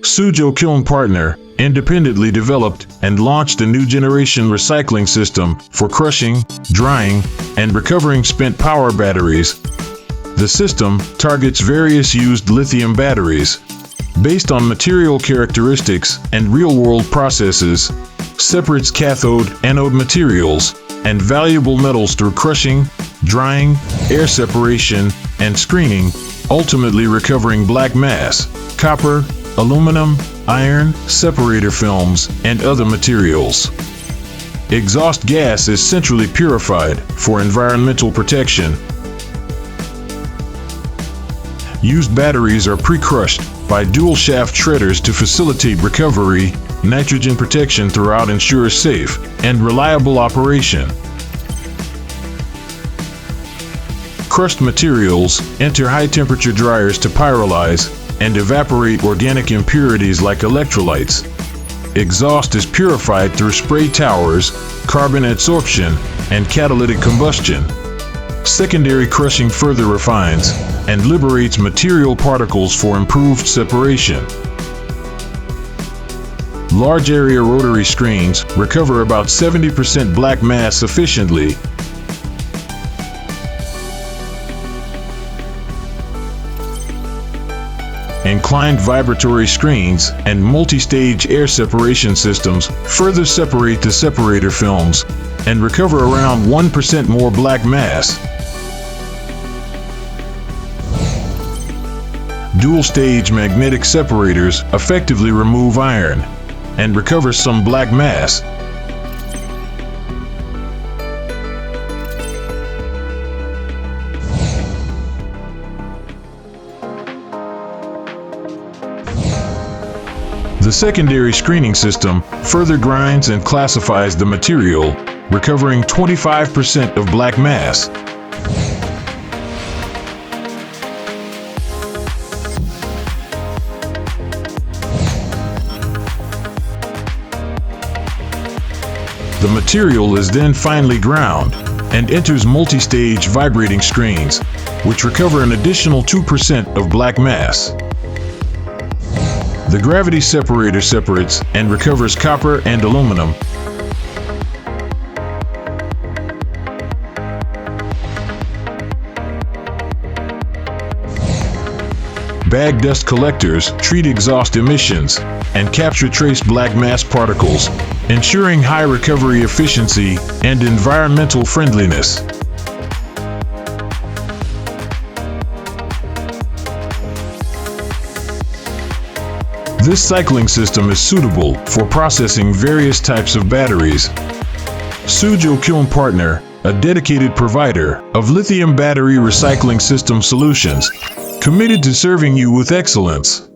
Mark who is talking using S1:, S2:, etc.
S1: Suzhou Kiln Partner independently developed and launched a new generation recycling system for crushing, drying, and recovering spent power batteries. The system targets various used lithium batteries based on material characteristics and real-world processes, separates cathode-anode materials, and valuable metals through crushing, drying, air separation, and screening, ultimately recovering black mass, copper, aluminum, iron, separator films, and other materials. Exhaust gas is centrally purified for environmental protection. Used batteries are pre-crushed by dual-shaft shredders to facilitate recovery. Nitrogen protection throughout ensures safe and reliable operation. Crushed materials enter high-temperature dryers to pyrolyze and evaporate organic impurities like electrolytes. Exhaust is purified through spray towers, carbon adsorption, and catalytic combustion. Secondary crushing further refines and liberates material particles for improved separation. Large area rotary screens recover about 70% black mass efficiently. Inclined vibratory screens and multi-stage air separation systems further separate the separator films and recover around 1% more black mass. Dual-stage magnetic separators effectively remove iron and recover some black mass. The secondary screening system further grinds and classifies the material, recovering 25% of black mass. The material is then finely ground and enters multi-stage vibrating screens, which recover an additional 2% of black mass. The gravity separator separates and recovers copper and aluminum. Bag dust collectors treat exhaust emissions and capture trace black mass particles, ensuring high recovery efficiency and environmental friendliness. This cycling system is suitable for processing various types of batteries. Suzhou Kiln Partner, a dedicated provider of lithium battery recycling system solutions, committed to serving you with excellence.